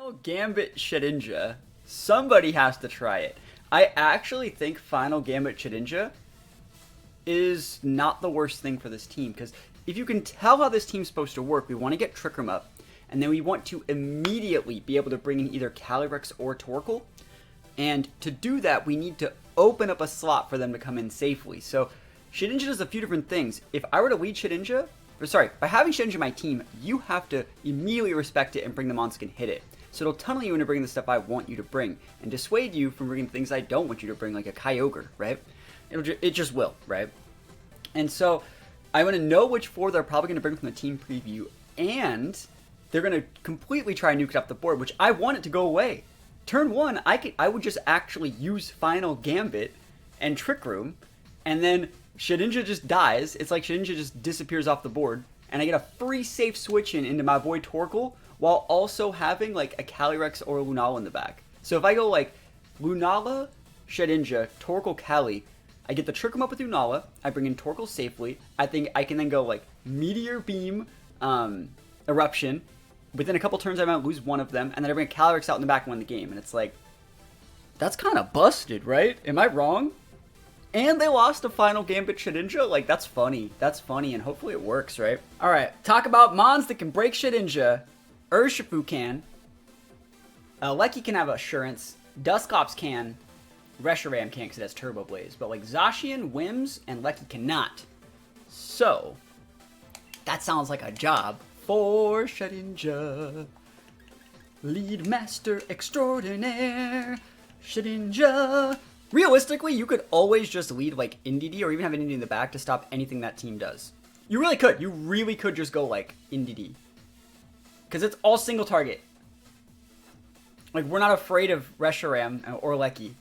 Final Gambit Shedinja. Somebody has to try it. I actually think Final Gambit Shedinja is not the worst thing for this team, because if you can tell how this team's supposed to work, we want to get Trick Room up, and then we want to immediately be able to bring in either Calyrex or Torkoal, and to do that, we need to open up a slot for them to come in safely. So Shedinja does a few different things. If I were to lead Shedinja, by having Shedinja in my team, you have to immediately respect it and bring the monster and hit it. So it'll tunnel you into bringing the stuff I want you to bring, and dissuade you from bringing things I don't want you to bring, like a Kyogre, right? It just will, right? And so I want to know which 4 they're probably going to bring from the team preview, and they're going to completely try and nuke it up the board, which I want it to go away. Turn 1, I would just actually use Final Gambit and Trick Room, and then Shedinja just dies. It's like Shedinja just disappears off the board, and I get a free safe switch into my boy Torkoal, while also having like a Calyrex or a Lunala in the back. So if I go like Lunala, Shedinja, Torkoal, Cali, I get the Trick Room up with Lunala, I bring in Torkoal safely, I think I can then go like Meteor Beam, Eruption. Within a couple turns I might lose one of them, and then I bring a Calyrex out in the back and win the game. And it's like, that's kind of busted, right? Am I wrong? And they lost a Final Gambit Shedinja? Like, that's funny. That's funny, and hopefully it works, right? Alright, talk about Mons that can break Shedinja. Urshifu can. Lecky can have Assurance. Dusclops can. Reshiram can't because it has Turbo Blaze. But like Zacian, Wims, and Lecky cannot. So, that sounds like a job for Shedinja. Lead Master Extraordinaire. Shedinja. Realistically, you could always just lead like Indeedee or even have an Indeedee in the back to stop anything that team does. You really could. You really could just go like Indeedee. Because it's all single target. Like, we're not afraid of Reshiram or Lecky.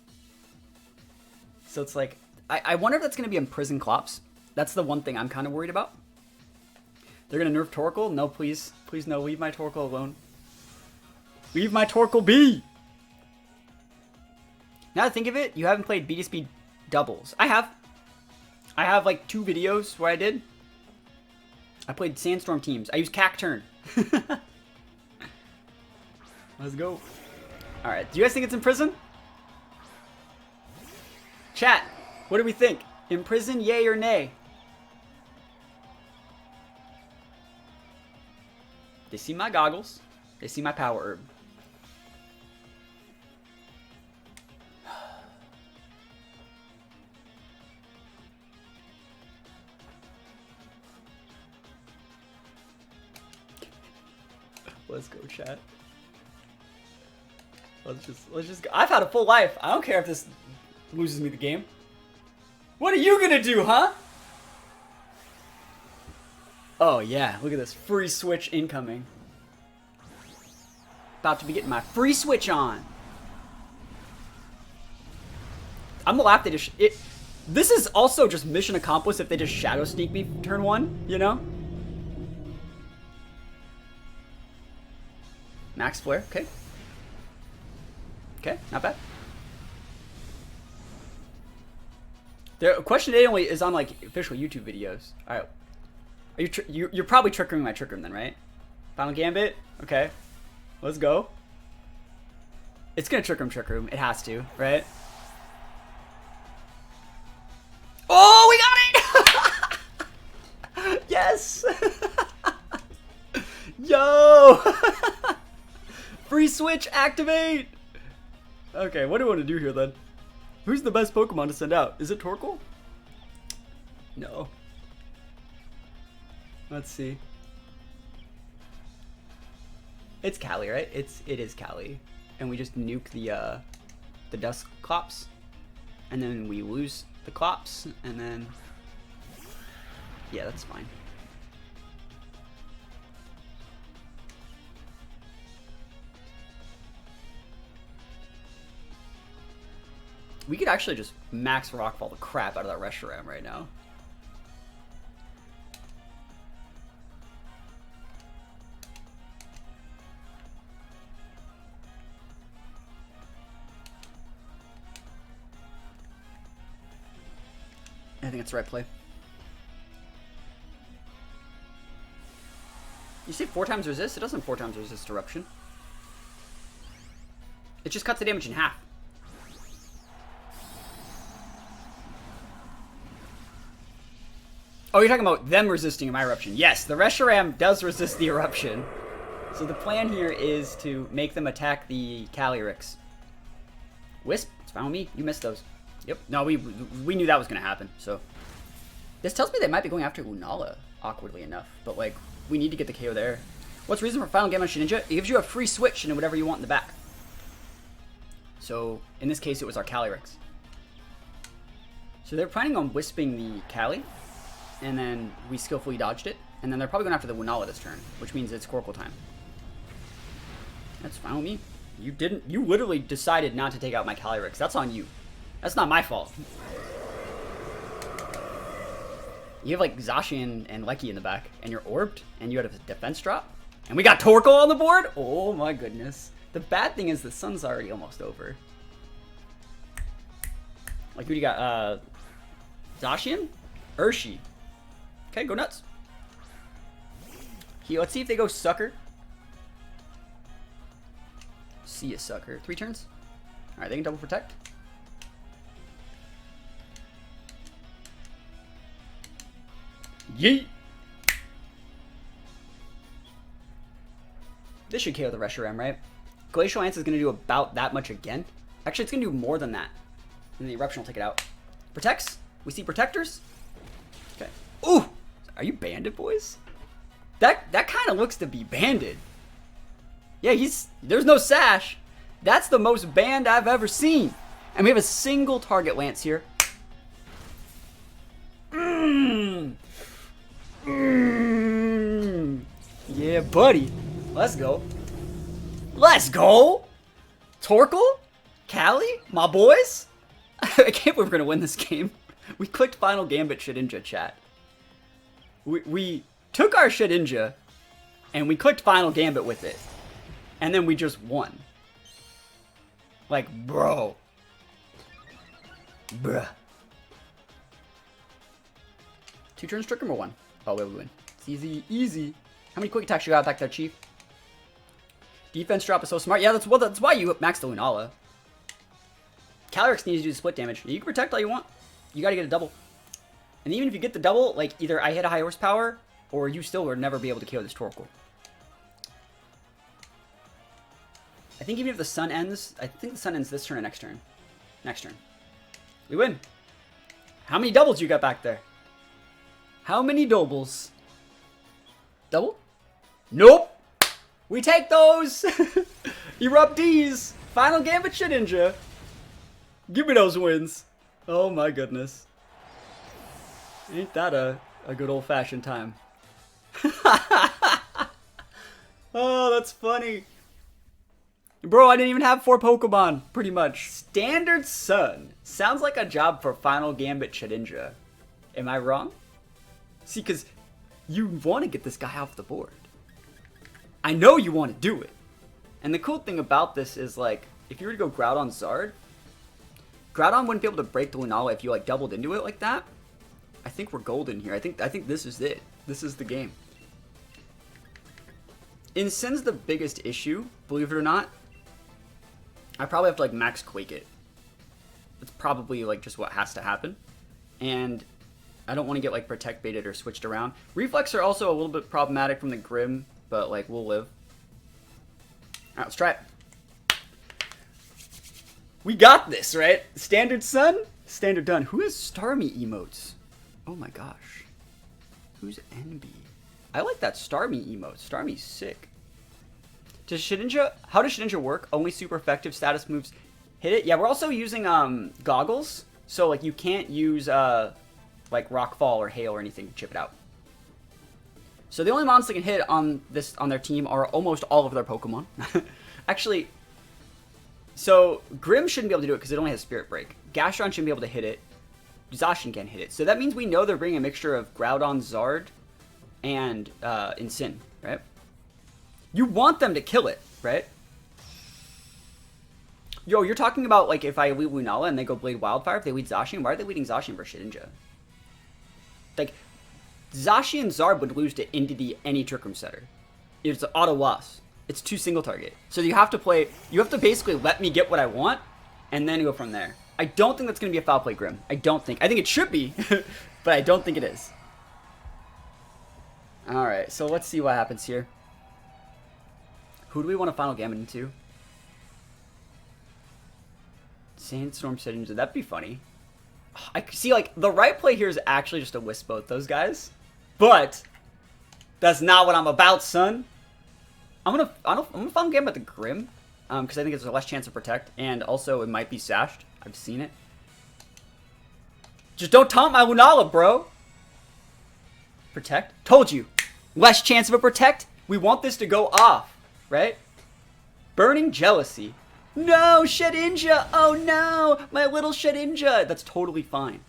So it's like, I wonder if that's going to be in Prison Clops. That's the one thing I'm kind of worried about. They're going to nerf Torkoal? No, please. Please, no. Leave my Torkoal alone. Leave my Torkoal be! Now that I think of it, you haven't played BDSP doubles. I have. I have like 2 videos where I did. I played Sandstorm teams. I used Cacturn. Let's go. Alright, do you guys think it's in prison? Chat, what do we think? In prison, yay or nay? They see my goggles. They see my power herb. Let's go, chat. Let's just go. I've had a full life. I don't care if this loses me the game. What are you gonna do, huh? Oh yeah, look at this. Free switch incoming. About to be getting my free switch on. I'm gonna laugh they just this is also just mission accomplished if they just shadow sneak me turn 1, you know? Max Flare, okay. Okay, not bad. The question today only is on like official YouTube videos. All right, are you're probably Trick Rooming my Trick Room then, right? Final Gambit, okay. Let's go. It's gonna Trick Room. It has to, right? Oh, we got it! Yes. Yo. Free switch, activate! Okay, what do I want to do here then? Who's the best Pokemon to send out? Is it Torkoal? No. Let's see. It's Cali, right? It is Cali. And we just nuke the Dusclops. And then we lose the Clops, and then yeah, that's fine. We could actually just max Rockfall the crap out of that Reshiram right now. I think it's the right play. You say 4 times resist? It doesn't 4 times resist Eruption. It just cuts the damage in half. Oh, you're talking about them resisting my eruption. Yes, the Reshiram does resist the eruption. So the plan here is to make them attack the Calyrex. Wisp, it's fine with me. You missed those. Yep. No, we knew that was going to happen. So this tells me they might be going after Lunala, awkwardly enough. But, like, we need to get the KO there. What's the reason for Final Gambit Shedinja? It gives you a free switch into whatever you want in the back. So, in this case, it was our Calyrex. So they're planning on wisping the Cali, and then we skillfully dodged it. And then they're probably going after the Lunala this turn, which means it's Coracle time. That's fine with me. You literally decided not to take out my Calyrex. That's on you. That's not my fault. You have like Zacian and Lecky in the back, and you're orbed, and you had a defense drop. And we got Torkoal on the board? Oh my goodness. The bad thing is the sun's already almost over. Like, who do you got? Zacian? Urshi. Okay, go nuts. Here, let's see if they go Sucker. See a Sucker. 3 turns. Alright, they can double protect. Yeet! This should KO the Reshiram, right? Glacial Lance is going to do about that much again. Actually, it's going to do more than that. And the Eruption will take it out. Protects. We see Protectors. Okay. Ooh! Are you banded, boys? That kind of looks to be banded. Yeah, there's no sash. That's the most banned I've ever seen. And we have a single target lance here. Yeah, buddy. Let's go. Let's go. Torkoal? Cali? My boys? I can't believe we're going to win this game. We clicked Final Gambit Shedinja, chat. We took our Shedinja and we clicked Final Gambit with it. And then we just won. Like, bro. Bruh. 2 turns trick him or 1? Oh, we win. It's easy, easy. How many quick attacks you got back there, Chief? Defense drop is so smart. Yeah, that's why you maxed the Lunala. Calyrex needs to do split damage. You can protect all you want. You gotta get a double. And even if you get the double, like, either I hit a high horsepower, or you still would never be able to KO this Torkoal. I think even if the sun ends, I think the sun ends this turn or next turn. Next turn. We win. How many doubles you got back there? How many doubles? Double? Nope. We take those. Eruptees. Final Gambit Shedinja. Give me those wins. Oh my goodness. Ain't that a good old-fashioned time. Oh, that's funny. Bro, I didn't even have 4 Pokemon, pretty much. Standard Sun. Sounds like a job for Final Gambit Shedinja. Am I wrong? See, because you want to get this guy off the board. I know you want to do it. And the cool thing about this is, like, if you were to go Groudon Zard, Groudon wouldn't be able to break the Lunala if you, like, doubled into it like that. I think we're golden here. I think this is it. This is the game. Incen's the biggest issue, believe it or not. I probably have to, like, max Quake it. It's probably, like, just what has to happen. And I don't want to get, like, Protect baited or switched around. Reflex are also a little bit problematic from the Grim, but, like, we'll live. Alright, let's try it. We got this, right? Standard Sun, Standard Done. Who has Starmie emotes? Oh my gosh. Who's NB? I like that Starmie emote. Starmie's sick. How does Shedinja work? Only super effective status moves hit it? Yeah, we're also using goggles. So, like, you can't use, like, Rockfall or Hail or anything to chip it out. So the only mons that can hit on their team are almost all of their Pokemon. Actually, so Grim shouldn't be able to do it because it only has Spirit Break. Gastron shouldn't be able to hit it. Zacian can't hit it. So that means we know they're bringing a mixture of Groudon, Zard, and Incin, right? You want them to kill it, right? Yo, you're talking about, like, if I lead Lunala and they go Blade Wildfire, if they lead Zacian, why are they leading Zacian for Shedinja? Like, Zacian Zard would lose to Entity any Trick Room Setter. It's an auto loss. It's 2 single target. So you have to basically let me get what I want and then go from there. I don't think that's going to be a foul play, Grim. I think it should be, but I don't think it is. Alright, so let's see what happens here. Who do we want to Final Gambit into? Sandstorm Shedinja. That'd be funny. I see, like, the right play here is actually just to wisp both those guys. But that's not what I'm about, son. I'm gonna Final Gambit the Grim. Because I think it's a less chance of protect. And also, it might be sashed. I've seen it. Just don't taunt my Lunala, bro. Protect? Told you. Less chance of a protect. We want this to go off, right? Burning Jealousy. No, Shedinja. Oh no, my little Shedinja. That's totally fine.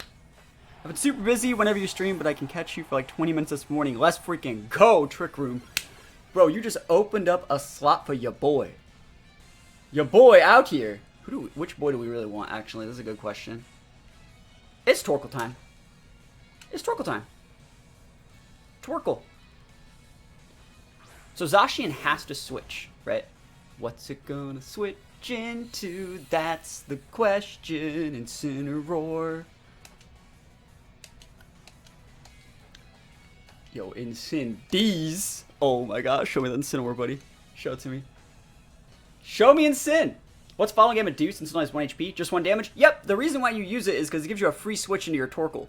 I've been super busy whenever you stream, but I can catch you for like 20 minutes this morning. Let's freaking go, Trick Room. Bro, you just opened up a slot for your boy. Your boy out here. Which boy do we really want, actually? This is a good question. It's Torkoal time. It's Torkoal time. Torkoal. So Zacian has to switch, right? What's it gonna switch into? That's the question. Incineroar. Yo, Incendies. Oh my gosh, show me the Incineroar, buddy. Show it to me. Show me Incin. What's Final Gambit do since it only has 1 HP? Just 1 damage? Yep, the reason why you use it is because it gives you a free switch into your Torkoal.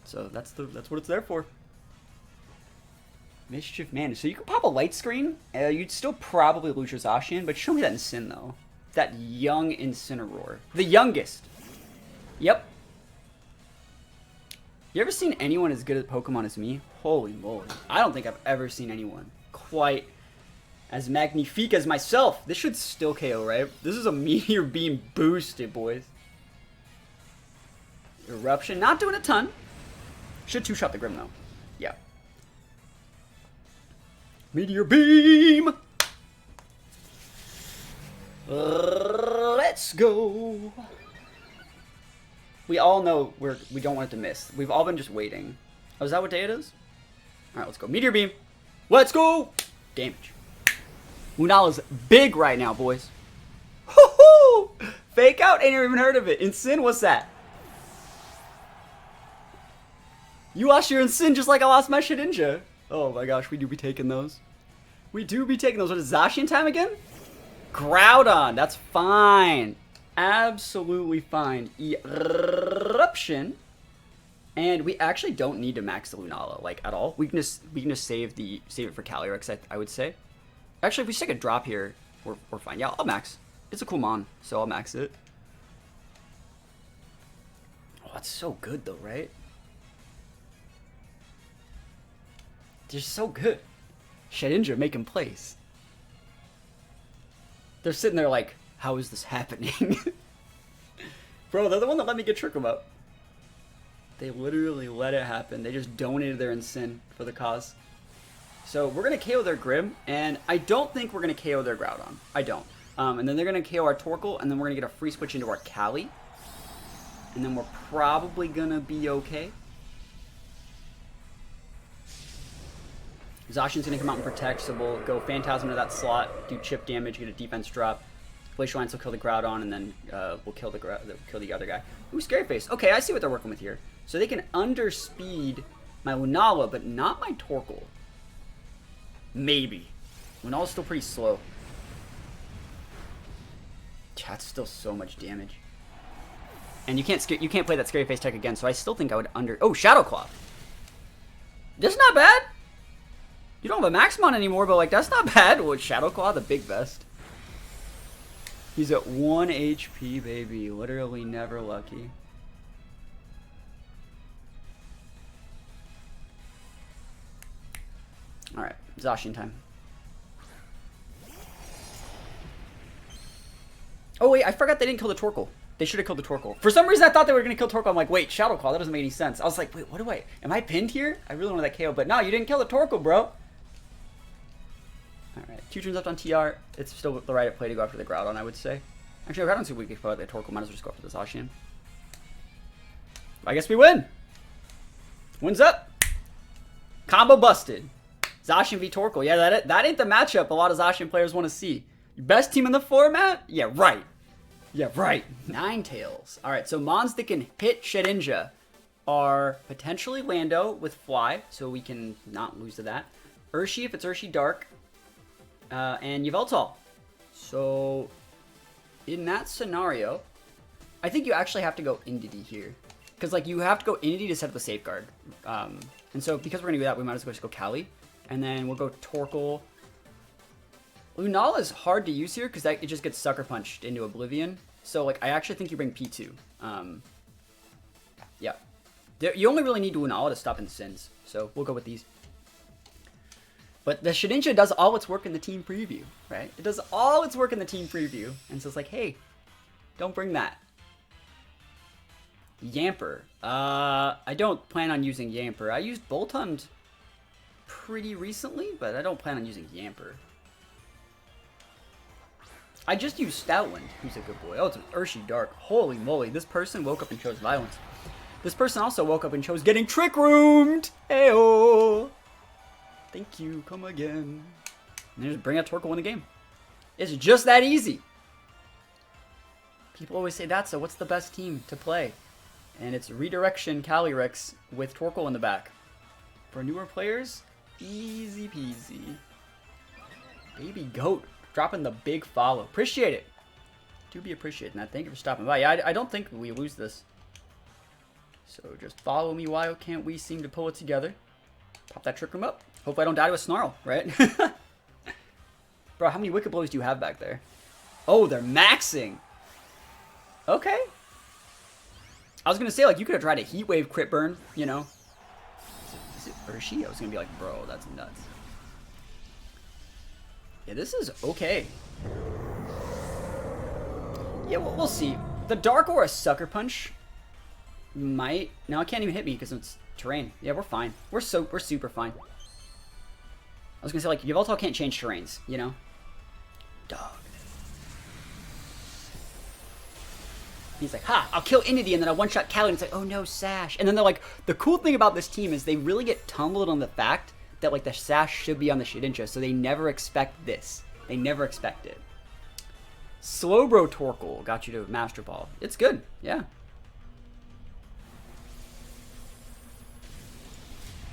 So that's what it's there for. Mischief Man. So you could pop a light screen. You'd still probably lose your Zacian, but show me that Incin, though. That young Incineroar. The youngest. Yep. You ever seen anyone as good at Pokemon as me? Holy moly. I don't think I've ever seen anyone quite as magnifique as myself. This should still KO, right? This is a Meteor Beam boosted, boys. Eruption. Not doing a ton. Should 2-shot the Grim, though. Yeah. Meteor Beam! Let's go! We all know we don't want it to miss. We've all been just waiting. Oh, is that what day it is? Alright, let's go. Meteor Beam! Let's go! Damage. Lunala's big right now, boys. Hoo-hoo! Fake out? Ain't even heard of it. Incin, what's that? You lost your Incin just like I lost my Shedinja. Oh my gosh, we do be taking those. We do be taking those. What is Zacian time again? Groudon. That's fine. Absolutely fine. Eruption. And we actually don't need to max the Lunala, like, at all. We can just save it for Calyrex, I would say. Actually, if we stick a drop here, we're fine. Yeah, I'll max. It's a cool mon, so I'll max it. Oh, that's so good though, right? They're so good. Shedinja making plays. They're sitting there like, how is this happening? Bro, they're the one that let me get Trick 'em up. They literally let it happen. They just donated their Incin for the cause. So we're going to KO their Grim, and I don't think we're going to KO their Groudon. I don't. And then they're going to KO our Torkoal, and then we're going to get a free switch into our Cali. And then we're probably going to be okay. Zacian's going to come out and protect, so we'll go Phantasm into that slot, do chip damage, get a defense drop. Glacial Lance will kill the Groudon, and then we'll kill the other guy. Ooh, Scary Face. Okay, I see what they're working with here. So they can underspeed my Lunala, but not my Torkoal. Maybe. Lunala's still pretty slow. That's still so much damage. And you can't play that Scary Face tech again, so I still think I would Oh, Shadow Claw. That's not bad. You don't have a Maximon anymore, but like that's not bad. Well, Shadow Claw, the big best. He's at 1 HP, baby. Literally never lucky. Alright, Zacian time. Oh wait, I forgot they didn't kill the Torkoal. They should have killed the Torkoal. For some reason I thought they were going to kill Torkoal. I'm like, wait, Shadow Claw, that doesn't make any sense. I was like, wait, what do am I pinned here? I really wanted that KO, but no, you didn't kill the Torkoal, bro. Alright, 2 turns left on TR. It's still the right play to go after the Groudon, I would say. Actually, Groudon's too weak to fight the Torkoal. Might as well just go after the Zacian. I guess we win. Wins up. Combo busted. Zacian v Torkoal. Yeah, that ain't the matchup a lot of Zacian players want to see. Best team in the format? Yeah, right. Yeah, right. Ninetales. All right, so mons that can hit Shedinja are potentially Lando with Fly, so we can not lose to that. Urshi if it's Urshi Dark, and Yveltal. So in that scenario, I think you actually have to go Indity here. Because like you have to go Indity to set up the safeguard. And so because we're going to do that, we might as well just go Kali. And then we'll go Torkoal. Lunala is hard to use here because it just gets sucker punched into Oblivion. So like I actually think you bring P2. Yeah. You only really need Lunala to stop in Sins. So we'll go with these. But the Shedinja does all its work in the team preview, right? It does all its work in the team preview. And so it's like, hey, don't bring that. Yamper. I don't plan on using Yamper. I used Boltund pretty recently, but I don't plan on using Yamper. I just used Stoutland, who's a good boy. Oh, it's an Urshi Dark. Holy moly, this person woke up and chose violence. This person also woke up and chose getting Trick Roomed! Heyo! Thank you, come again. And just bring out Torkoal in the game. It's just that easy. People always say, that's what's the best team to play? And it's Redirection Calyrex with Torkoal in the back. For newer players, easy peasy. Baby Goat dropping the big follow. Appreciate it. Do be appreciating that. Thank you for stopping by. Yeah, I don't think we lose this. So just follow me. Why can't we seem to pull it together? Pop that Trick Room up. Hope I don't die to a Snarl, right? Bro, how many Wicked Blows do you have back there? Oh, they're maxing. Okay. I was going to say, like, you could have tried a Heat Wave crit burn, you know. Is it Urshi? I was going to be like, bro, that's nuts. Yeah, this is okay. Yeah, we'll see. The Dark or a Sucker Punch might... No, it can't even hit me because it's terrain. Yeah, we're fine. We're super fine. I was going to say, like, Yveltal can't change terrains, you know? Dog. He's like, ha, I'll kill Indity, and then I one-shot Kali, and it's like, oh no, Sash. And then they're like, the cool thing about this team is they really get tumbled on the fact that, like, the Sash should be on the Shedinja, so they never expect this. They never expect it. Slowbro Torkoal got you to Master Ball. It's good, yeah.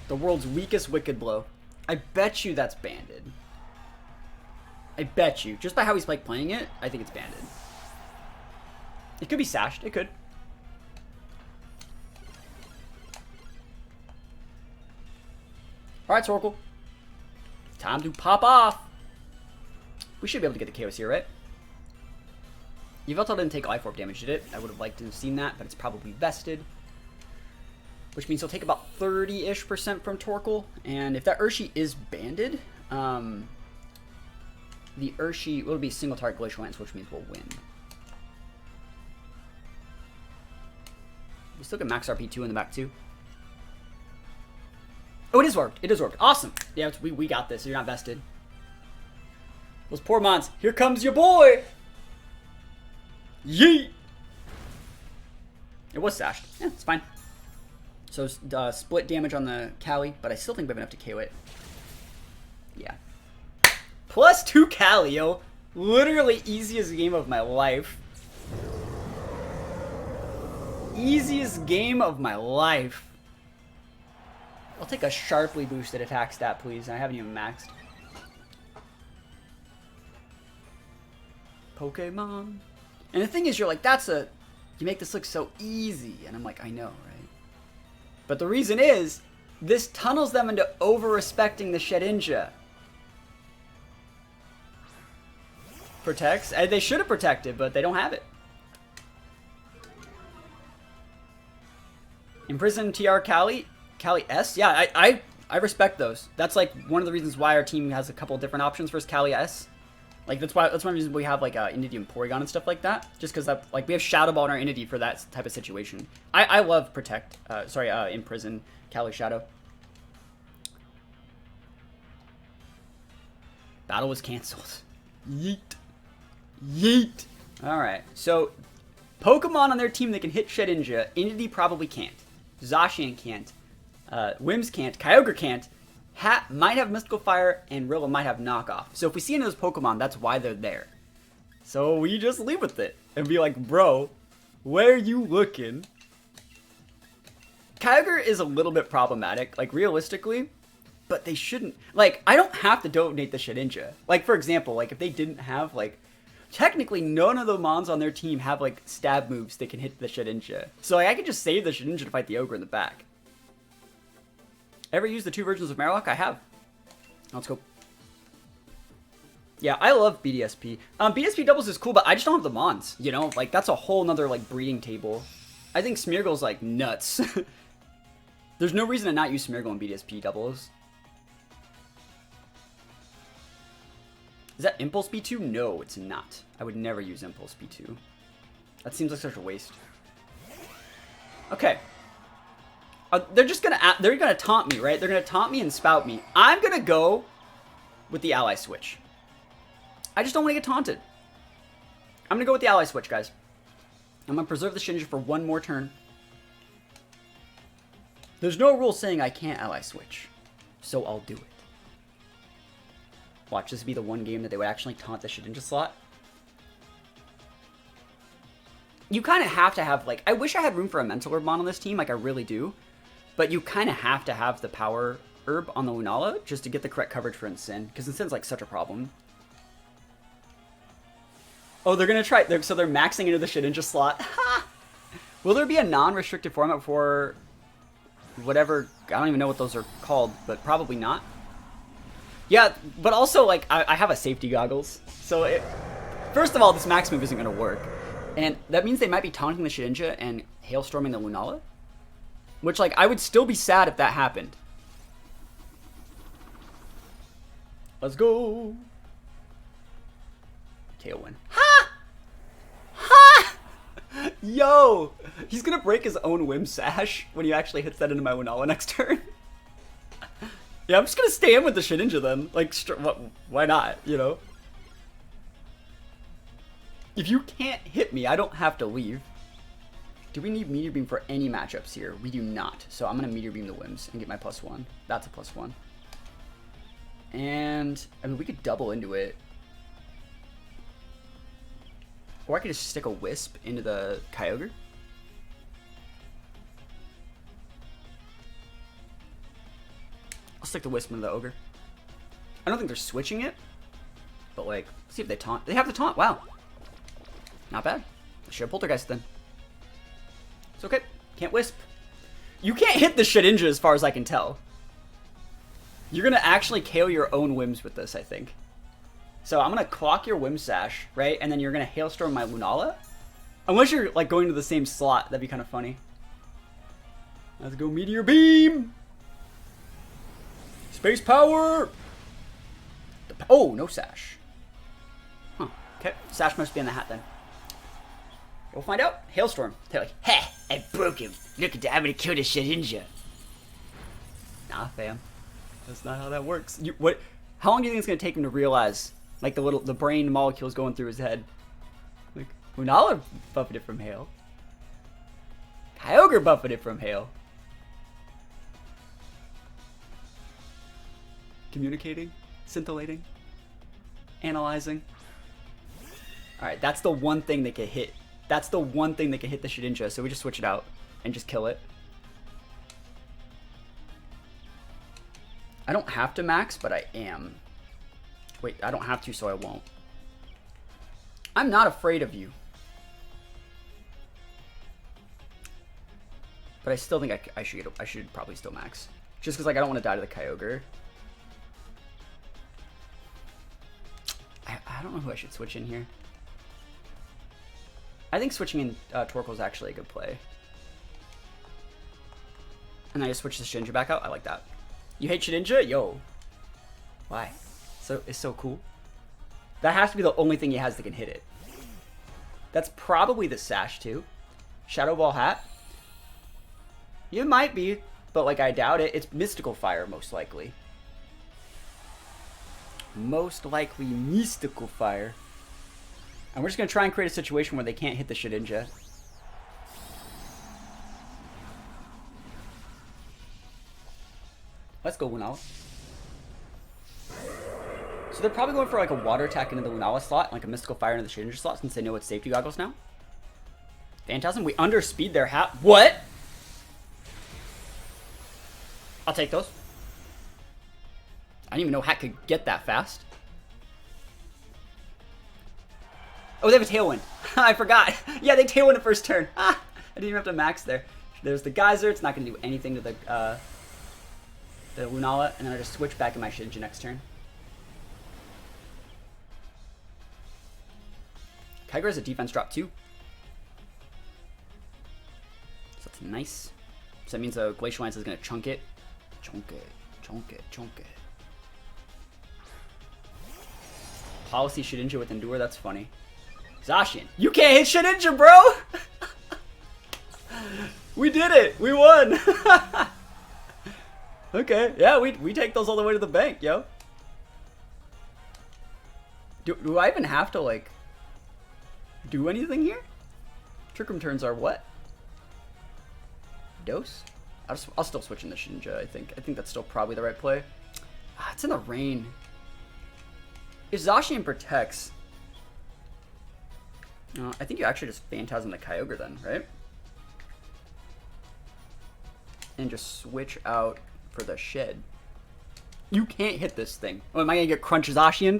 The world's weakest Wicked Blow. I bet you that's banded. I bet you. Just by how he's like playing it, I think it's banded. It could be sashed. It could. Alright, Torkoal. Time to pop off. We should be able to get the KOs here, right? Yveltal didn't take Life Orb damage, did it? I would have liked to have seen that, but it's probably vested. Which means he'll take about 30-ish% from Torkoal. And if that Urshi is banded, the Urshi will be single target Glacial Lance, which means we'll win. We still get max RP2 in the back too. Oh, it is worked. It is worked. Awesome. Yeah, we got this. You're not vested. Those poor mons. Here comes your boy. Yeet. It was sashed. Yeah, it's fine. So split damage on the Kali, but I still think we have enough to KO it. Yeah. +2 Kali, yo. Literally easiest game of my life. Easiest game of my life. I'll take a sharply boosted attack stat, please. I haven't even maxed. Pokemon. And the thing is, you're like, you make this look so easy. And I'm like, I know, right? But the reason is, this tunnels them into over-respecting the Shedinja. Protects. They should have protected, but they don't have it. Imprison TR Kali S. Yeah, I respect those. That's like one of the reasons why our team has a couple of different options versus Kali S. Like that's one of the reasons we have like Indity and Porygon and stuff like that. Just because like we have Shadow Ball in our Indity for that type of situation. I love Protect. Imprison Kali Shadow. Battle was canceled. Yeet. Yeet. All right. So Pokemon on their team that can hit Shedinja. Indity probably can't. Zacian can't. Wims can't. Kyogre can't. Hat might have Mystical Fire, and Rilla might have Knockoff. So if we see any of those Pokemon, that's why they're there. So we just leave with it and be like, bro, where are you looking? Kyogre is a little bit problematic, like realistically, but they shouldn't. Like, I don't have to donate the Shedinja. Like, for example, like if they didn't have like, technically none of the Mons on their team have like stab moves that can hit the Shedinja. So like, I could just save the Shedinja to fight the Ogre in the back. Ever used the 2 versions of Marowak? I have. Let's go. Yeah, I love BDSP. BDSP doubles is cool, but I just don't have the Mons, you know? Like, that's a whole nother, like, breeding table. I think Smeargle's, like, nuts. There's no reason to not use Smeargle in BDSP doubles. Is that Impulse B2? No, it's not. I would never use Impulse B2. That seems like such a waste. Okay. They're just gonna taunt me, right? They're gonna taunt me and spout me. I'm gonna go with the ally switch. I just don't want to get taunted. I'm gonna go with the ally switch, guys. I'm gonna preserve the Shedinja for one more turn. There's no rule saying I can't ally switch, so I'll do it. Watch this be the one game that they would actually taunt the Shedinja slot. You kind of have to have, like, I wish I had room for a Mental Herb on this team, like I really do. But you kind of have to have the Power Herb on the Lunala just to get the correct coverage for Incin, because Incin's like such a problem. Oh, they're going to try, so they're maxing into the Shedinja slot. Will there be a non-restricted format for whatever, I don't even know what those are called, but probably not. Yeah, but also, like, I have a safety goggles, so first of all, this max move isn't going to work. And that means they might be taunting the Shedinja and hailstorming the Lunala. Which, like, I would still be sad if that happened. Let's go. Tailwind. Ha! Ha! Yo! He's gonna break his own Whim Sash when he actually hits that into my Lunala next turn. Yeah, I'm just gonna stay in with the Shedinja then. Like, why not, you know? If you can't hit me, I don't have to leave. Do we need Meteor Beam for any matchups here? We do not. So I'm going to Meteor Beam the Whims and get my +1. That's a +1. And, I mean, we could double into it. Or I could just stick a Wisp into the Kyogre. I'll stick the Wisp into the Ogre. I don't think they're switching it. But, like, let's see if they taunt. They have the taunt. Wow. Not bad. I should have Poltergeist then. It's okay. Can't Wisp. You can't hit the Shedinja as far as I can tell. You're going to actually KO your own Whims with this, I think. So I'm going to clock your Whim Sash, right? And then you're going to Hailstorm my Lunala. Unless you're, like, going to the same slot. That'd be kind of funny. Let's go Meteor Beam! Space Power! Oh, no Sash. Huh. Okay. Sash must be in the hat then. We'll find out. Hailstorm. They're like, "Heh, I broke him. Look at that, I'm gonna kill the Shedinja." Nah, fam. That's not how that works. What? How long do you think it's gonna take him to realize, like, the brain molecules going through his head? Like, Lunala buffeted from hail. Kyogre buffeted from hail. Communicating, scintillating, analyzing. All right, that's the one thing that can hit. That's the one thing that can hit the Shedinja, so we just switch it out and just kill it. I don't have to max, but I am. Wait, I don't have to, so I won't. I'm not afraid of you. But I still think I should probably still max. Just because, like, I don't want to die to the Kyogre. I don't know who I should switch in here. I think switching in Torkoal is actually a good play. And I just switch the Shedinja back out. I like that. You hate Shedinja? Yo. Why? So it's so cool. That has to be the only thing he has that can hit it. That's probably the Sash too. Shadow Ball Hat. You might be, but, like, I doubt it. It's Mystical Fire most likely. Most likely Mystical Fire. And we're just going to try and create a situation where they can't hit the Shedinja. Let's go, Lunala. So they're probably going for like a water attack into the Lunala slot, like a mystical fire into the Shedinja slot, since they know it's safety goggles now. Phantasm, we underspeed their hat. What? I'll take those. I didn't even know Hat could get that fast. Oh, they have a Tailwind. I forgot. Yeah, they Tailwind at first turn. Ah, I didn't even have to max there. There's the Geyser. It's not going to do anything to the Lunala. And then I just switch back in my Shedinja next turn. Kyger has a defense drop too. So that's nice. So that means the Glacial Lance is going to chunk it. Chunk it. Chunk it. Chunk it. Policy Shedinja with Endure. That's funny. Zacian, you can't hit Shedinja, bro! We did it! We won! Okay, yeah, we take those all the way to the bank, yo. Do I even have to, like, do anything here? Trick Room turns are what? Dose? I'll still switch into Shedinja, I think. I think that's still probably the right play. Ah, it's in the rain. If Zacian protects... I think you actually just Phantasm the Kyogre then, right? And just switch out for the Shed. You can't hit this thing. Oh, am I gonna get Crunch Zacian?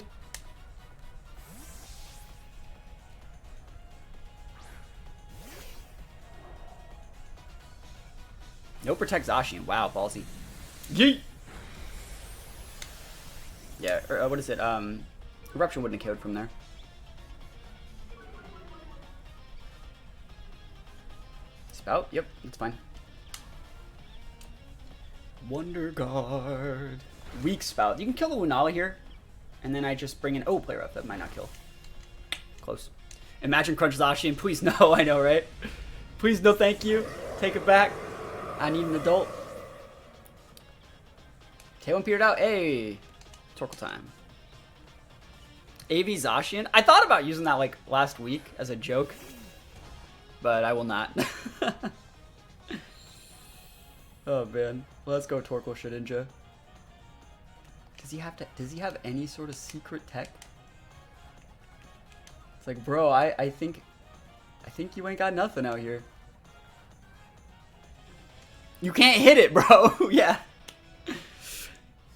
No Protect Zacian. Wow, ballsy. Yeet! Yeah, or, what is it? Eruption wouldn't have killed from there. Spout? Yep, it's fine. Wonder Guard. Weak Spout. You can kill the Lunala here. And then I just bring in... Oh, Play Rough. That might not kill. Close. Imagine Crunch Zacian. Please no. I know, right? Please no, thank you. Take it back. I need an adult. Tailwind peered out. Hey. Torkoal time. AV Zacian. I thought about using that like last week as a joke. But I will not. Oh man. Let's go Torkoal Shedinja. Does he have any sort of secret tech? It's like, bro, I think you ain't got nothing out here. You can't hit it, bro. Yeah.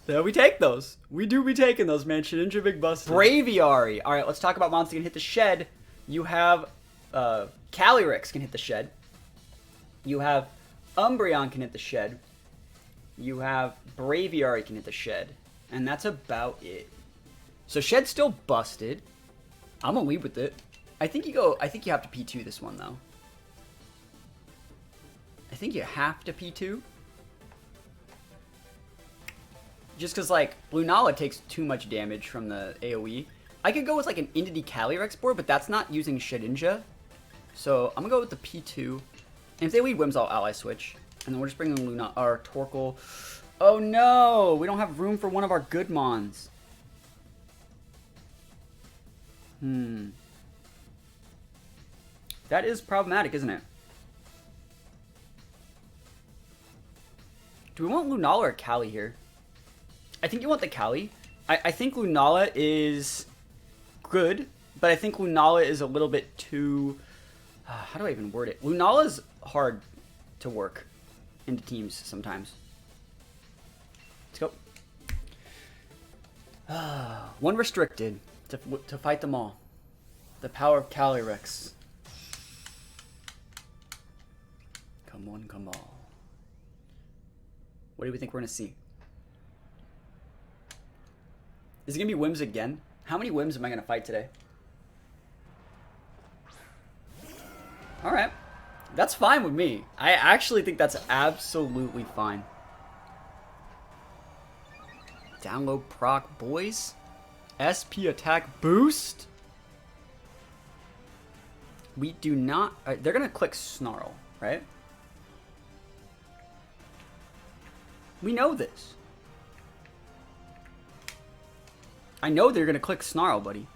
Yeah, we take those. We do be taking those, man. Shedinja big bust. Braviary. All right, let's talk about monsters that can hit the Shed. You have Calyrex can hit the Shed. You have Umbreon can hit the Shed. You have Braviary can hit the Shed. And that's about it. So Shed's still busted. I'm gonna lead with it. I think you have to P2 this one though. I think you have to P2. Just because, like, Lunala takes too much damage from the AoE. I could go with, like, an Entity Calyrex board, but that's not using Shedinja. So, I'm going to go with the P2. And if they lead Wims, I'll Ally Switch. And then we're just bringing Luna, our Torkoal. Oh, no! We don't have room for one of our good Mons. That is problematic, isn't it? Do we want Lunala or Cali here? I think you want the Cali. I think Lunala is good, but I think Lunala is a little bit too... how do I even word it? Lunala is hard to work into teams sometimes. Let's go. One restricted to fight them all. The power of Calyrex. Come on, come on. What do we think we're going to see? Is it going to be Wims again? How many Wims am I going to fight today? Alright. That's fine with me. I actually think that's absolutely fine. Download proc boys. SP attack boost. We do not... they're going to click Snarl, right? We know this. I know they're going to click Snarl, buddy.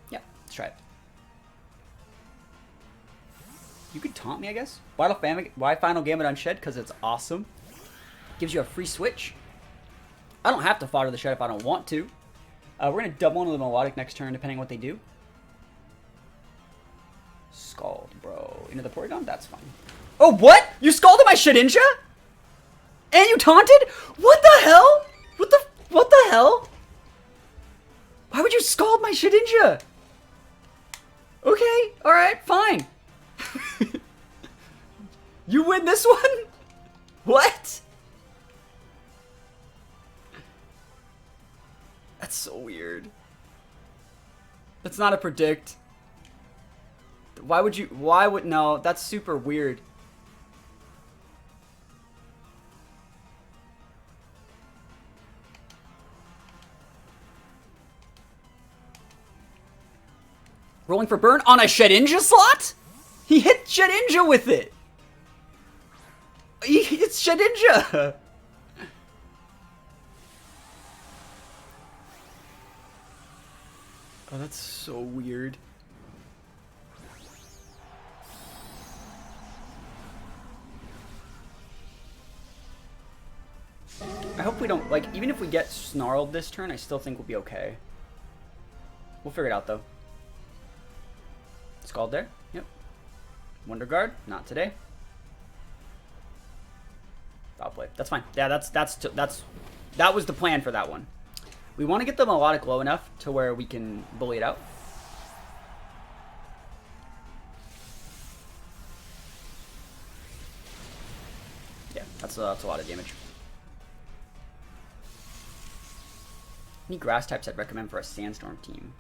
Yeah, let's try it. You could taunt me, I guess. Why Final Gambit on Shed? Because it's awesome. Gives you a free switch. I don't have to fodder the Shed if I don't want to. We're going to double into the Melodic next turn, depending on what they do. Scald, bro. Into the Porygon? That's fine. Oh, what? You scalded my Shedinja? And you taunted? What the hell? What the hell? Why would you scald my Shedinja? Okay, alright, fine. You win this one? What? That's so weird. That's not a predict. No, that's super weird. Rolling for burn on a Shedinja slot? He hit Shedinja with it. It's Shedinja. Oh, that's so weird. I hope we don't, like, even if we get snarled this turn, I still think we'll be okay. We'll figure it out, though. Scald there. Yep. Wonder Guard. Not today. Foul play. That's fine. Yeah, that was the plan for that one. We want to get the Melodic low enough to where we can bully it out. Yeah, that's a lot of damage. Any grass types I'd recommend for a Sandstorm team?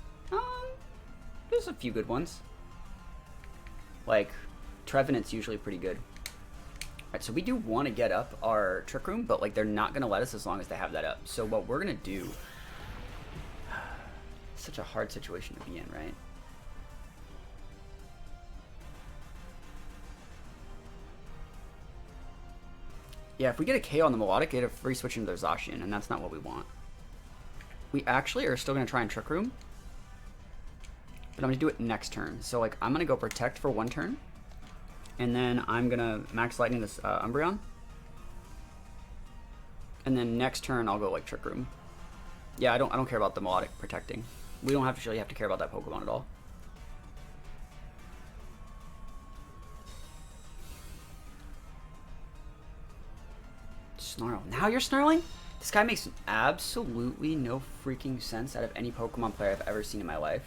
There's a few good ones. Like, Trevenant's usually pretty good. Alright, so we do want to get up our Trick Room, but like they're not going to let us as long as they have that up. So what we're going to do... Such a hard situation to be in, right? Yeah, if we get a KO on the Melodic, they get a free switch into their Zacian, and that's not what we want. We actually are still going to try and Trick Room. But I'm going to do it next turn. So, like, I'm going to go Protect for one turn. And then I'm going to Max Lightning this Umbreon. And then next turn, I'll go, like, Trick Room. Yeah, I don't care about the Melodic protecting. We don't really have to care about that Pokemon at all. Snarl. Now you're snarling? This guy makes absolutely no freaking sense out of any Pokemon player I've ever seen in my life.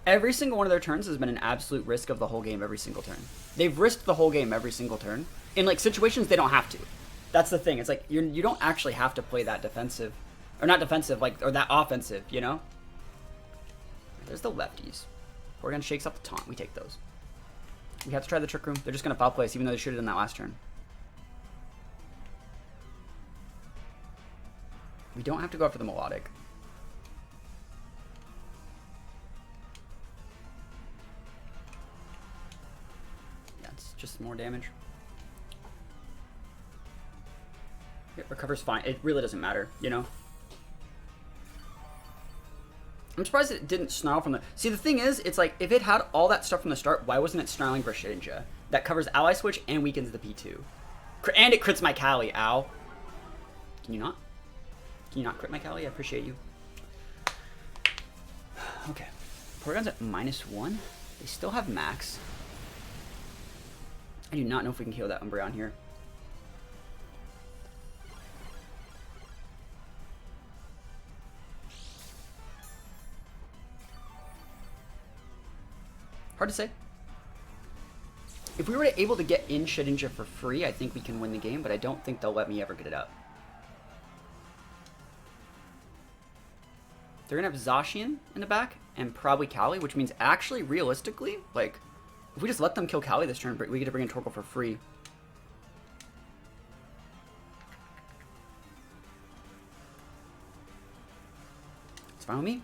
Every single one of their turns has been an absolute risk of the whole game every single turn. They've risked the whole game every single turn. In, like, situations they don't have to. That's the thing. It's like, you don't actually have to play that defensive. Or not defensive, like, or that offensive, you know? There's the lefties. Porygon shakes up the taunt. We take those. We have to try the Trick Room. They're just going to foul play us, even though they should have done that last turn. We don't have to go after the Melodic. That's just more damage. It recovers fine. It really doesn't matter, you know? I'm surprised it didn't snarl from the... See, the thing is, it's like, if it had all that stuff from the start, why wasn't it snarling for Shedinja? That covers Ally Switch and weakens the P2. And it crits my Cali, ow. Can you not? Can you not crit my Cali? I appreciate you. Okay. Porygon's at -1. They still have max. I do not know if we can kill that Umbreon here. Hard to say. If we were able to get in Shedinja for free, I think we can win the game, but I don't think they'll let me ever get it up. They're going to have Zacian in the back and probably Cali, which means actually, realistically, like, if we just let them kill Cali this turn, we get to bring in Torkoal for free. It's fine with me.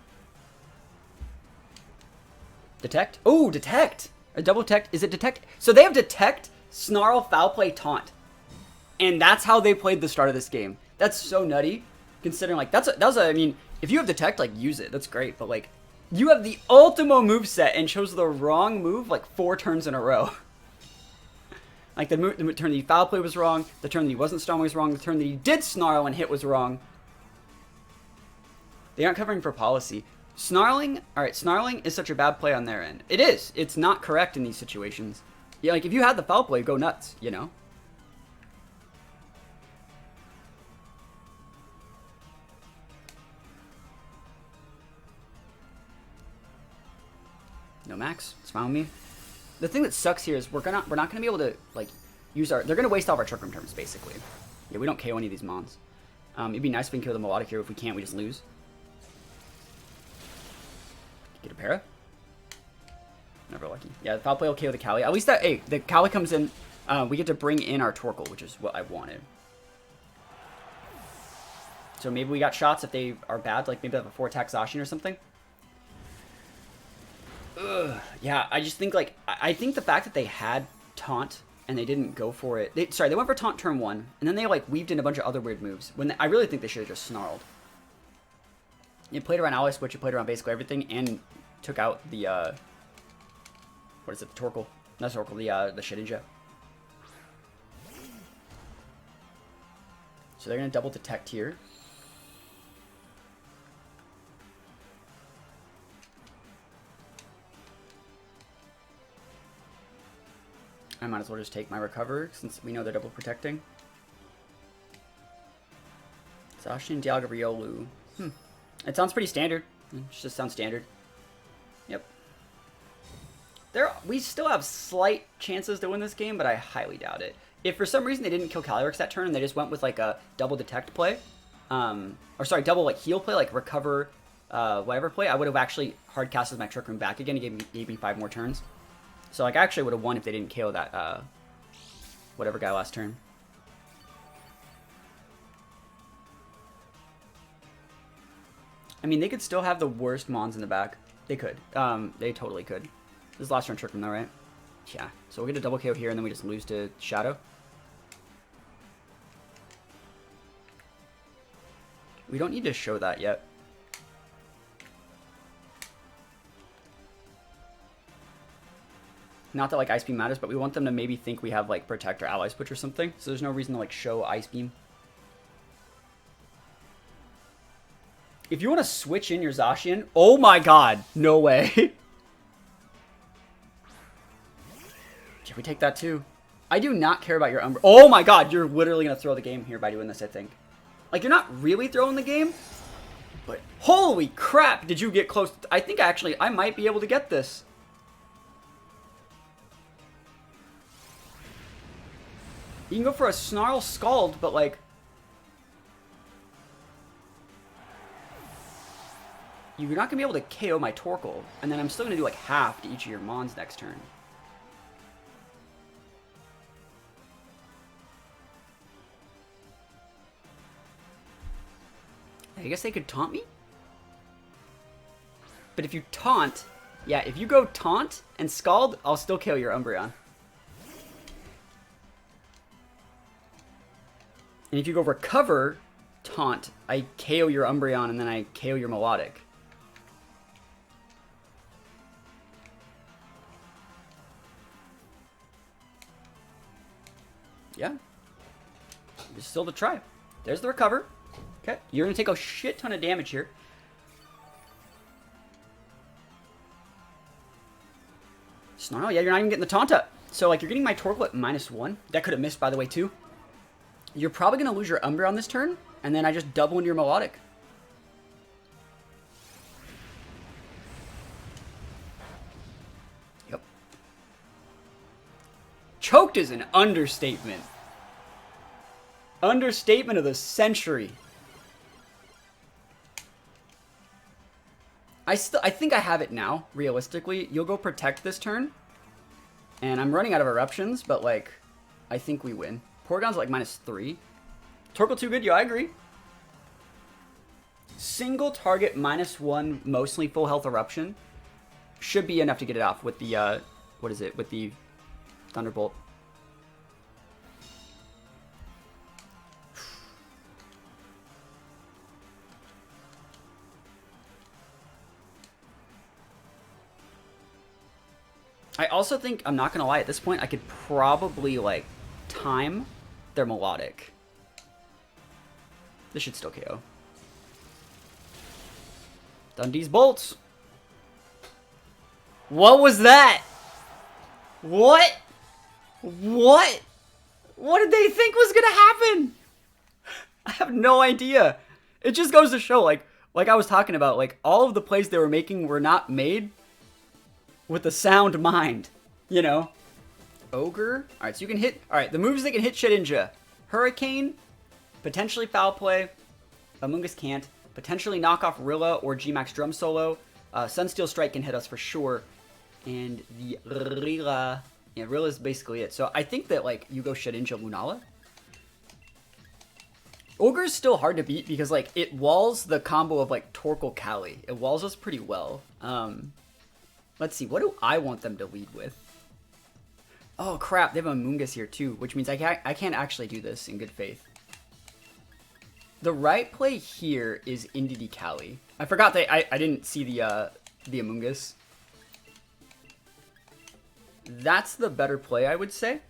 Detect? Oh, Detect! A double Detect. Is it Detect? So they have Detect, Snarl, Foul Play, Taunt. And that's how they played the start of this game. That's so nutty. Considering, like, that was a, I mean, if you have Detect, like, use it. That's great. But, like, You have the Ultimo moveset and chose the wrong move like 4 turns in a row. Like the turn that you foul play was wrong, the turn that he wasn't snarling was wrong, the turn that he did snarl and hit was wrong. They aren't covering for policy. Snarling, alright, snarling is such a bad play on their end. It is. It's not correct in these situations. Yeah, like if you had the foul play, go nuts, you know? No max, it's fine with me. The thing that sucks here is we're not gonna be able to like use our. They're gonna waste all of our trick room turns basically. Yeah, we don't KO any of these mons. It'd be nice if we can kill the melodic here. If we can't, we just lose. Get a para. Never lucky. Yeah, the foul play will KO the Kali. At least that. Hey, the Kali comes in. We get to bring in our Torkoal, which is what I wanted. So maybe we got shots if they are bad, like maybe they have a 4-attack Zacian or something. Ugh. Yeah, I just think like I think the fact that they had taunt and they didn't go for it. They went for taunt turn 1 and then they like weaved in a bunch of other weird moves. I really think they should have just snarled. You played around ally switch, you played around basically everything, and took out the what is it? The Torkoal, not Torkoal, the Shedinja. So they're gonna double detect here. I might as well just take my recover since we know they're double protecting. Zacian, Dialga, Riolu. It sounds pretty standard. It just sounds standard. Yep. We still have slight chances to win this game, but I highly doubt it. If for some reason they didn't kill Calyrex that turn and they just went with like a double detect play, or sorry, double like heal play, like recover, whatever play, I would have actually hard casted my Trick Room back again and gave me 5 more turns. So like I actually would have won if they didn't KO that whatever guy last turn. I mean, they could still have the worst mons in the back. They could. They totally could. This is last turn Trick Room though, right? Yeah. So we'll get a double KO here and then we just lose to Shadow. We don't need to show that yet. Not that like Ice Beam matters, but we want them to maybe think we have like Protect or Ally Switch or something. So there's no reason to like show Ice Beam. If you want to switch in your Zacian, oh my god, no way. Should we take that too? I do not care about your Umbra. Oh my god, you're literally going to throw the game here by doing this, I think. Like, you're not really throwing the game, but holy crap, did you get close? I think actually I might be able to get this. You can go for a Snarl Scald, but like... You're not going to be able to KO my Torkoal, and then I'm still going to do like half to each of your Mons next turn. I guess they could taunt me? But if you taunt... Yeah, if you go taunt and Scald, I'll still KO your Umbreon. And if you go recover, taunt, I KO your Umbreon and then I KO your Melodic. Yeah. There's still the try. There's the recover. Okay. You're going to take a shit ton of damage here. Snarl, yeah, you're not even getting the taunt up. So, like, you're getting my Torkoal at -1. That could have missed, by the way, too. You're probably going to lose your Umbreon this turn, and then I just double into your Melodic. Yep. Choked is an understatement. Understatement of the century. I think I have it now, realistically. You'll go Protect this turn. And I'm running out of Eruptions, but, like, I think we win. Porygon's like -3. Torkoal too good, yo, I agree. Single target -1, mostly full health Eruption. Should be enough to get it off with the, what is it, with the Thunderbolt. I also think, I'm not going to lie, at this point, I could probably, like, time their melodic. This should still KO. Dundee's bolts. What was that? What? What? What did they think was gonna happen? I have no idea. It just goes to show, like I was talking about, like, all of the plays they were making were not made with a sound mind, you know? Ogre. All right, so you can hit. All right, the moves that can hit Shedinja: Hurricane, potentially Foul Play. Amoonguss can't. Potentially knock off Rilla or G-Max Drum Solo. Sunsteel Strike can hit us for sure. And the Rilla. Yeah, Rilla is basically it. So I think that, like, you go Shedinja Lunala. Ogre's still hard to beat because, like, it walls the combo of, like, Torkoal Kali. It walls us pretty well. Let's see. What do I want them to lead with? Oh, crap. They have a Amoonguss here, too, which means I can't actually do this in good faith. The right play here is Indidi Kali. I forgot that I didn't see the Amoonguss. That's the better play, I would say.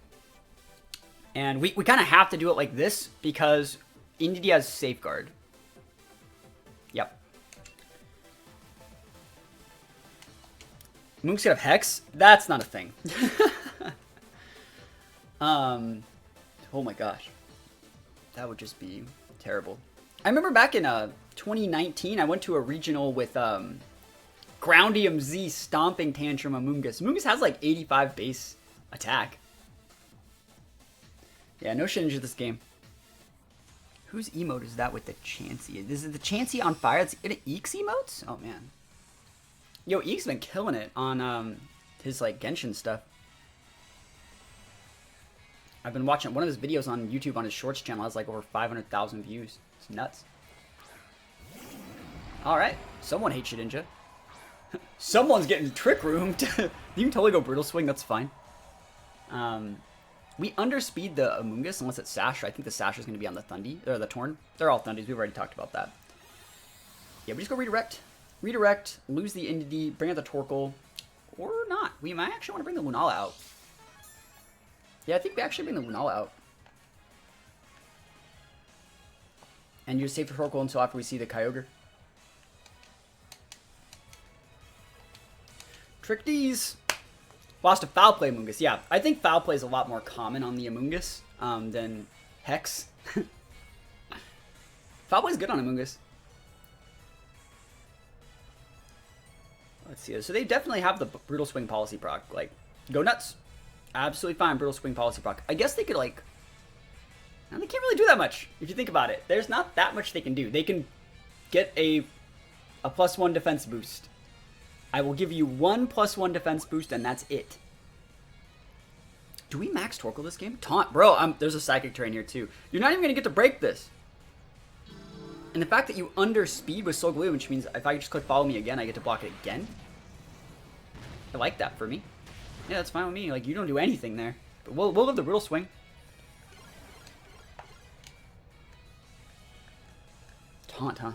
And we kind of have to do it like this because Indidi has Safeguard. Yep. Moonguss could have Hex? That's not a thing. Oh my gosh. That would just be terrible. I remember back in 2019, I went to a regional with Groundium Z Stomping Tantrum Amoonguss. Amoonguss has like 85 base attack. Yeah, no Shedinja this game. Whose emote is that with the Chansey? Is it the Chansey on fire? It's an Eeks emote? Oh man. Yo, Eeks been killing it on his like Genshin stuff. I've been watching one of his videos on YouTube on his Shorts channel. Has like over 500,000 views. It's nuts. All right, someone hates Shedinja. Someone's getting trick roomed. You can totally go Brutal Swing. That's fine. We underspeed the Amoonguss unless it's Sash. I think the Sash is going to be on the Thundy or the Torn. They're all Thundies. We've already talked about that. Yeah, we just go redirect. Redirect, lose the Indidi, bring out the Torkoal, or not. We might actually want to bring the Lunala out. Yeah, I think we actually bring the Lunala out. And you save the Torkoal until after we see the Kyogre. Trick D's. Lost a Foul Play Amoonguss. Yeah, I think Foul Play is a lot more common on the Amoonguss than Hex. Foul Play is good on Amoonguss. Let's see. So they definitely have the Brutal Swing policy proc. Like, go nuts. Absolutely fine, Brutal Swing policy proc. I guess they could, like... And they can't really do that much, if you think about it. There's not that much they can do. They can get a +1 defense boost. I will give you 1 +1 defense boost, and that's it. Do we max Torkoal this game? Taunt. Bro, there's a Psychic Terrain here, too. You're not even going to get to break this. And the fact that you underspeed with Soul Glue, which means if I just click Follow Me again, I get to block it again. I like that for me. Yeah, that's fine with me. Like, you don't do anything there. But we'll live the Brutal Swing. Taunt, huh?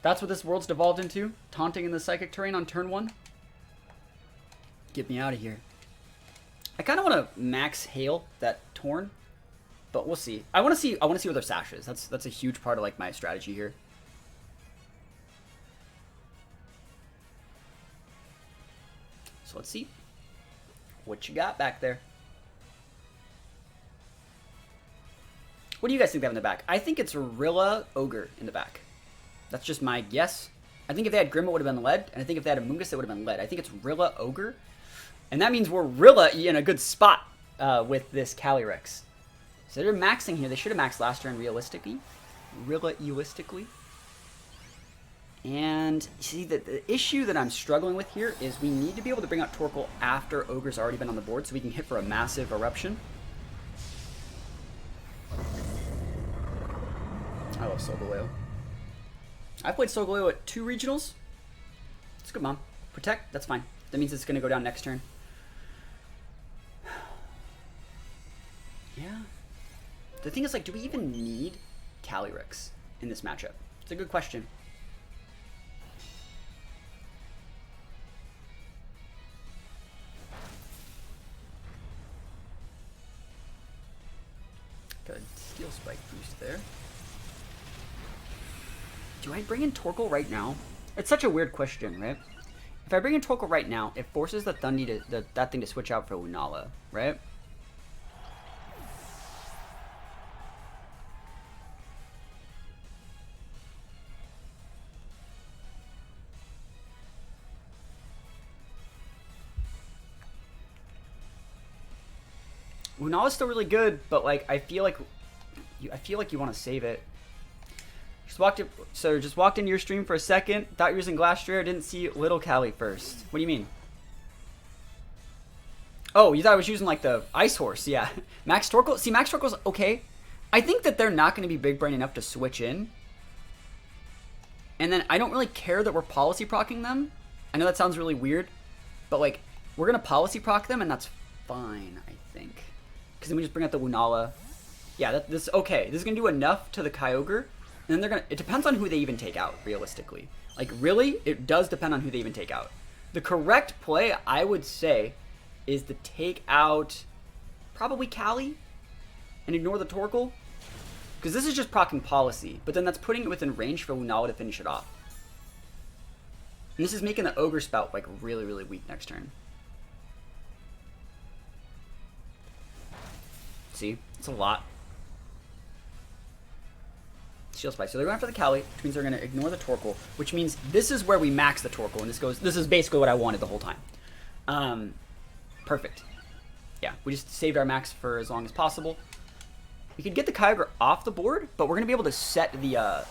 That's what this world's devolved into? Taunting in the Psychic Terrain on turn 1? Get me out of here. I kind of want to max Hail that Torn, but we'll see. I want to see what their Sash is. That's a huge part of like my strategy here. So let's see what you got back there. What do you guys think they have in the back? I think it's Rilla Ogre in the back. That's just my guess. I think if they had Grim, it would have been lead. And I think if they had Amoonguss, it would have been lead. I think it's Rilla Ogre. And that means we're Rilla in a good spot with this Calyrex. So they're maxing here. They should have maxed last turn realistically. Rilla-ealistically. And see, the issue that I'm struggling with here is we need to be able to bring out Torkoal after Ogre's already been on the board so we can hit for a massive Eruption. I love Solgaleo. I played Solgaleo at 2 regionals. It's good, Mom. Protect, that's fine. That means it's going to go down next turn. Yeah. The thing is, like, do we even need Calyrex in this matchup? It's a good question. Steel Spike boost there. Do I bring in Torkoal right now? It's such a weird question, right? If I bring in Torkoal right now, it forces the Thundy to that thing to switch out for Lunala, right? Lunala's still really good, but like I feel like you want to save it. Just walked into your stream for a second. Thought you were using Glastrier. Didn't see Little Callie first. What do you mean? Oh, you thought I was using like the Ice Horse? Yeah. Max Torkoal. See, Max Torkoal's okay. I think that they're not going to be big brain enough to switch in. And then I don't really care that we're policy procking them. I know that sounds really weird, but like we're gonna policy proc them, and that's fine, I think. Because then we just bring out the Lunala. Yeah, this okay. This is gonna do enough to the Kyogre. And then they're gonna. It depends on who they even take out, realistically. Like really, it does depend on who they even take out. The correct play, I would say, is to take out probably Callie and ignore the Torkoal. Because this is just procking policy, but then that's putting it within range for Lunala to finish it off. And this is making the Ogre Spout like really, really weak next turn. See? It's a lot. Steel Spike. So they're going after the Callie, which means they're going to ignore the Torkoal, which means this is where we max the Torkoal, and this is basically what I wanted the whole time. Perfect. Yeah, we just saved our max for as long as possible. We could get the Kyogre off the board, but we're going to be able to set the,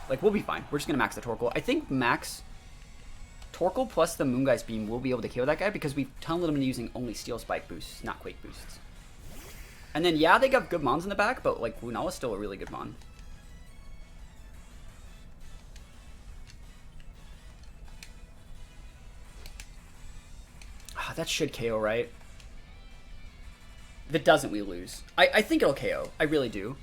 like, we'll be fine. We're just going to max the Torkoal. I think max Torkoal plus the Moongeist Beam will be able to KO that guy because we've tunneted him into using only Steel Spike boosts, not Quake boosts. And then, yeah, they got good mons in the back, but, like, Lunala's still a really good mon. Ah, that should KO, right? If it doesn't, we lose. I think it'll KO. I really do.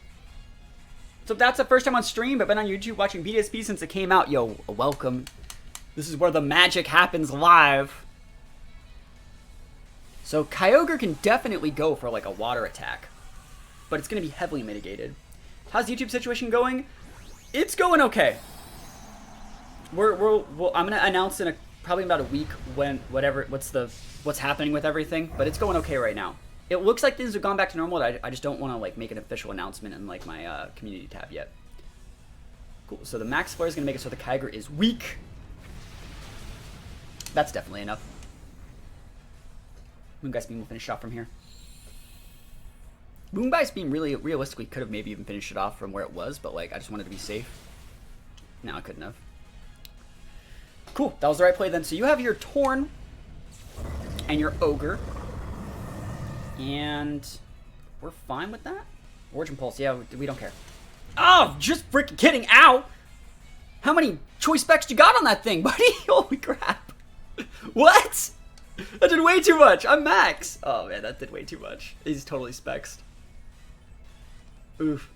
So if that's the first time on stream, but been on YouTube watching BDSP since it came out, yo, welcome. This is where the magic happens live. So Kyogre can definitely go for like a water attack, but it's going to be heavily mitigated. How's the YouTube situation going? It's going okay. I'm going to announce in probably about a week when what's happening with everything, but it's going okay right now. It looks like things have gone back to normal. I just don't want to like make an official announcement in like my community tab yet. Cool. So the Max Flare is going to make it so the Kyogre is weak. That's definitely enough. Moongeist Beam will finish off from here. Moongeist Beam really realistically could have maybe even finished it off from where it was, but like I just wanted to be safe. No, I couldn't have. Cool. That was the right play then. So you have your Torn and your Ogre. And we're fine with that. Origin Pulse, yeah, we don't care. Oh, just freaking kidding. Ow! How many choice specs you got on that thing, buddy? Holy crap. What? That did way too much. I'm max. Oh, man, that did way too much. He's totally spexed. Oof.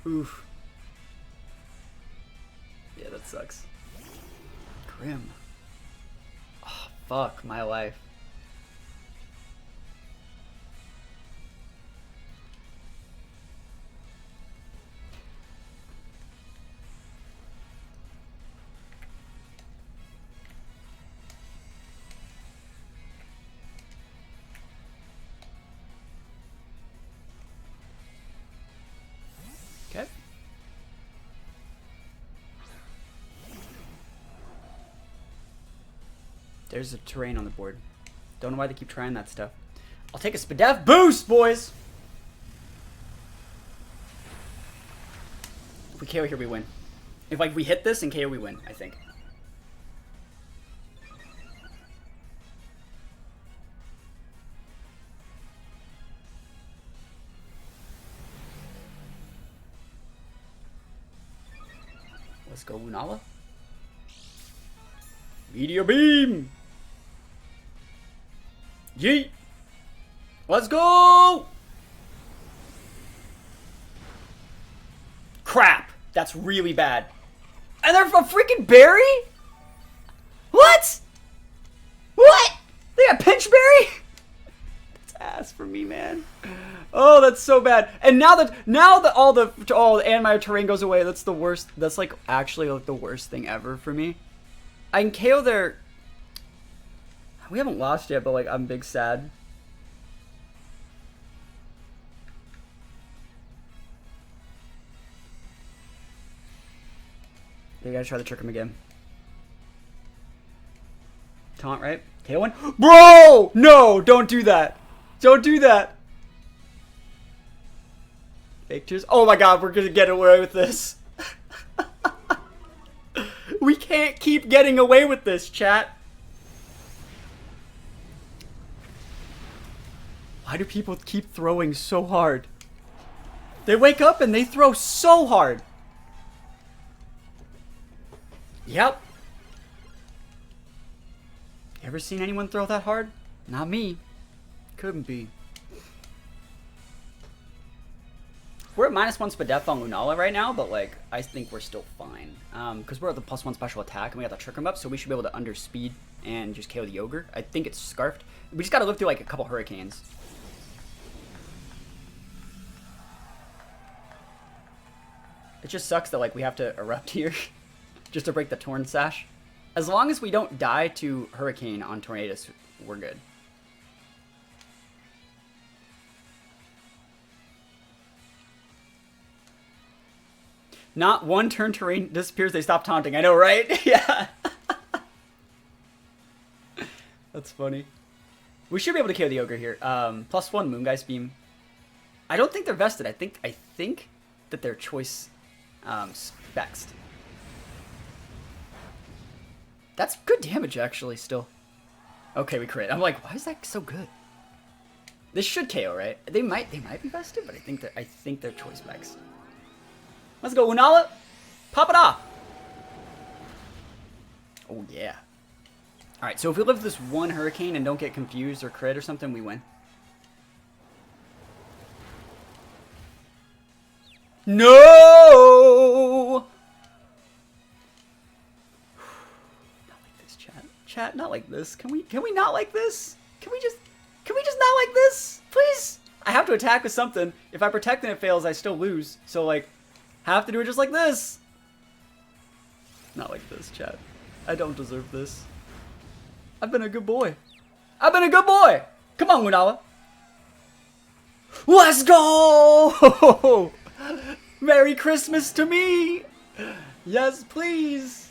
Oof. Yeah, that sucks. Grim. Oh, fuck my life. Okay. There's a terrain on the board. Don't know why they keep trying that stuff. I'll take a Spadef boost, boys! If we KO here, we win. If like we hit this and KO, we win, I think. Let's go, Lunala. Meteor Beam! Yeet! Let's go! Crap! That's really bad. And they're a freaking berry? What? What? They got Pinch Berry? That's ass. stacks for me, man. Oh, that's so bad. And now that all the animated terrain goes away, that's the worst. That's like actually like the worst thing ever for me. I can KO their. We haven't lost yet, but like I'm big sad. You gotta try to trick him again. Taunt, right? KO one. Bro! No! Don't do that. Don't do that. Fake tears. Oh my god, we're gonna get away with this. We can't keep getting away with this, chat. Why do people keep throwing so hard? They wake up and they throw so hard. Yep. Ever seen anyone throw that hard? Not me. Couldn't be. We're at -1 Spadef on Lunala right now, but like I think we're still fine. Because we're at the +1 special attack and we got the Trick 'em up, so we should be able to underspeed and just KO the Ogre. I think it's Scarfed. We just gotta live through like a couple hurricanes. It just sucks that like we have to erupt here just to break the Torn Sash. As long as we don't die to Hurricane on Tornadus, we're good. Not one turn terrain disappears, they stop taunting. I know, right? Yeah. That's funny. We should be able to KO the Ogre here. +1 Moongeist Beam. I don't think they're vested. I think that they're choice spexed. That's good damage, actually, still. Okay, we crit. I'm like, why is that so good? This should KO, right? They might be vested, but I think they're choice specs. Let's go, Unala! Pop it off! Oh, yeah. Alright, so if we live this one Hurricane and don't get confused or crit or something, we win. No! Chat, not like this. Can we not like this? Can we just not like this? Please? I have to attack with something. If I protect and it fails, I still lose. So like, have to do it just like this. Not like this, chat. I don't deserve this. I've been a good boy. I've been a good boy! Come on, Lunala. Let's go! Merry Christmas to me! Yes, please!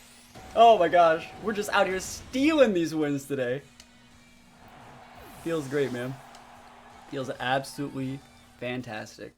Oh my gosh, we're just out here stealing these wins today. Feels great, man. Feels absolutely fantastic.